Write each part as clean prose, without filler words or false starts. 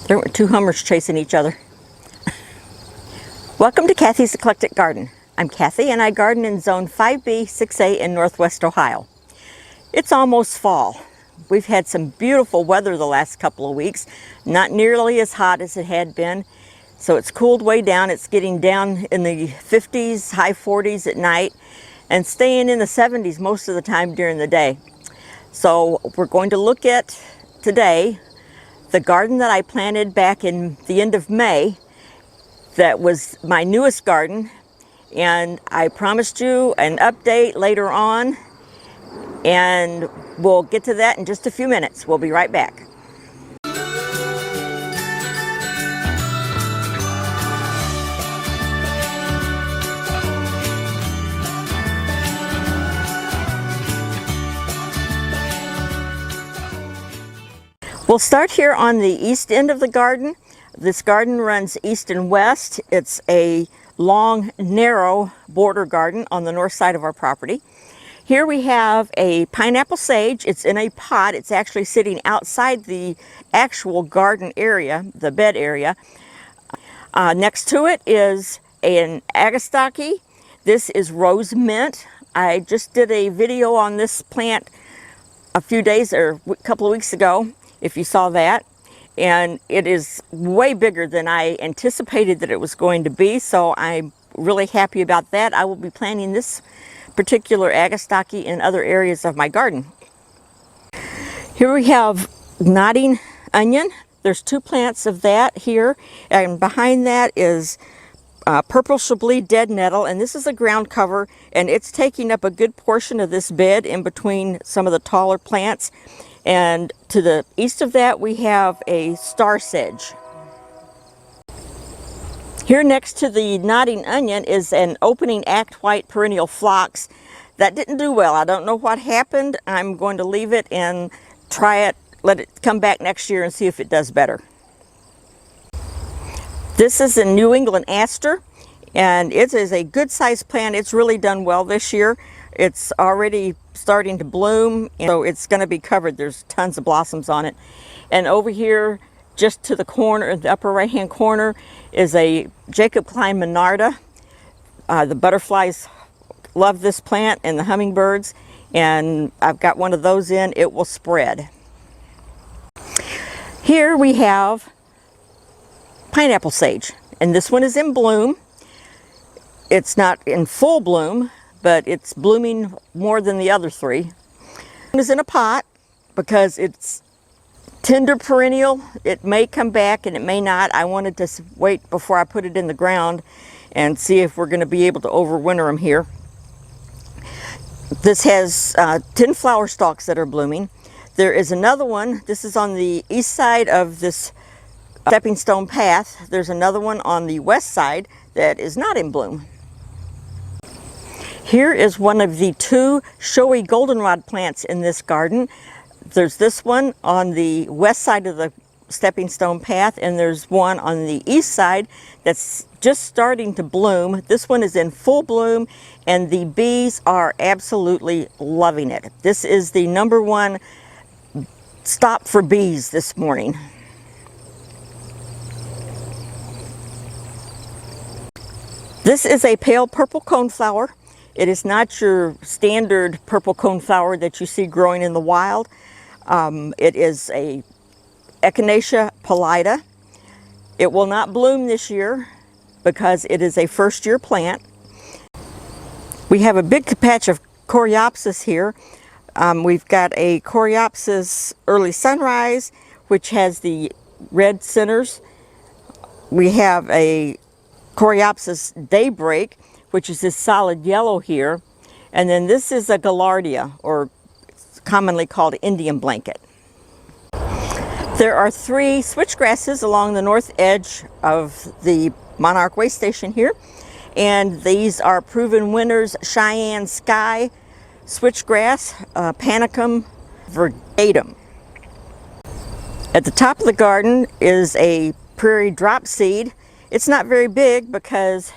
There were two Hummers chasing each other. Welcome to Kathy's Eclectic Garden. I'm Kathy and I garden in Zone 5B, 6A in Northwest Ohio. It's almost fall. We've had some beautiful weather the last couple of weeks, not nearly as hot as it had been. So it's cooled way down. It's getting down in the 50s, high 40s at night, and staying in the 70s most of the time during the day. So we're going to look at today the garden that I planted back in the end of May. That was my newest garden, and I promised you an update later on, and we'll get to that in just a few minutes. We'll be right back. We'll start here on the east end of the garden. This garden runs east and west. It's a long, narrow border garden on the north side of our property. Here we have a pineapple sage. It's in a pot. It's actually sitting outside the actual garden area, the bed area. Next to it is an agastaki. This is rose mint. I just did a video on this plant a few days or a couple of weeks ago, if you saw that. And it is way bigger than I anticipated that it was going to be, so I'm really happy about that. I will be planting this particular agastaki in other areas of my garden. Here we have nodding onion. There's two plants of that here, and behind that is purple chablis dead nettle, and this is a ground cover, and it's taking up a good portion of this bed in between some of the taller plants. And to the east of that, we have a star sedge. Here next to the nodding onion is an opening act white perennial phlox. That didn't do well. I don't know what happened. I'm going to leave it and try it, let it come back next year and see if it does better. This is a New England aster, and it is a good sized plant. It's really done well this year. It's already starting to bloom, so it's going to be covered. There's tons of blossoms on it. And over here, just to the corner, the upper right hand corner, is a Jacob Klein Monarda. The butterflies love this plant, and the hummingbirds, and I've got one of those in. It will spread. Here we have pineapple sage, and this one is in bloom. It's not in full bloom, but it's blooming more than the other three. It is in a pot because it's tender perennial. It may come back and it may not. I wanted to wait before I put it in the ground and see if we're going to be able to overwinter them here. This has 10 flower stalks that are blooming. There is another one. This is on the east side of this stepping stone path. There's another one on the west side that is not in bloom. Here is one of the two showy goldenrod plants in this garden. There's this one on the west side of the stepping stone path, and there's one on the east side that's just starting to bloom. This one is in full bloom, and the bees are absolutely loving it. This is the #1 stop for bees this morning. This is a pale purple coneflower. It is not your standard purple coneflower that you see growing in the wild. It is a Echinacea pallida. It will not bloom this year because it is a first-year plant. We have a big patch of coreopsis here. We've got a coreopsis early sunrise, which has the red centers. We have a coreopsis daybreak, which is this solid yellow here. And then this is a gaillardia, or commonly called Indian blanket. There are 3 switchgrasses along the north edge of the Monarch Waystation here. And these are proven winners: Cheyenne Sky switchgrass, Panicum virgatum. At the top of the garden is a prairie drop seed. It's not very big because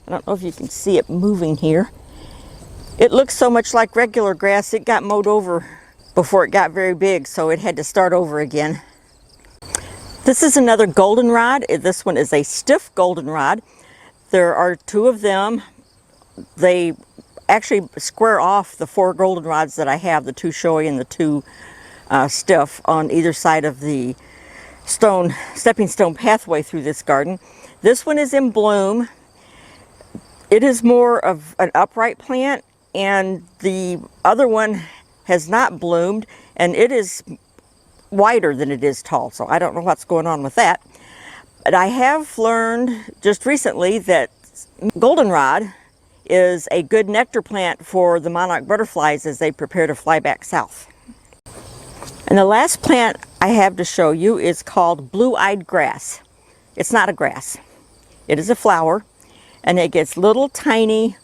I don't know if you can see it moving here. It looks so much like regular grass. It got mowed over before it got very big, so it had to start over again. This is another goldenrod. This one is a stiff goldenrod. There are two of them. They actually square off the 4 goldenrods that I have, the 2 showy and the 2 stiff, on either side of the stepping stone pathway through this garden. This one is in bloom. It is more of an upright plant, and the other one has not bloomed, and it is wider than it is tall, so I don't know what's going on with that. But I have learned just recently that goldenrod is a good nectar plant for the monarch butterflies as they prepare to fly back south. And the last plant I have to show you is called blue-eyed grass. It's not a grass. It is a flower, and it gets little tiny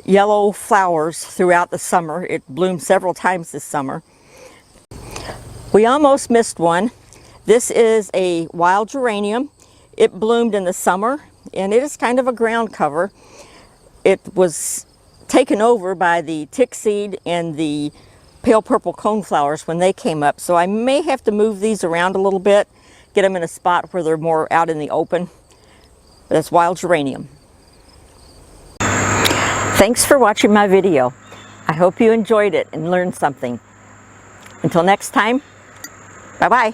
yellow flowers throughout the summer. It blooms several times this summer. We almost missed one. This is a wild geranium. It bloomed in the summer, and it is kind of a ground cover. It was taken over by the tick seed and the pale purple coneflowers when they came up, so I may have to move these around a little bit, get them in a spot where they're more out in the open. That's wild geranium. Thanks for watching my video. I hope you enjoyed it and learned something. Until next time, bye-bye.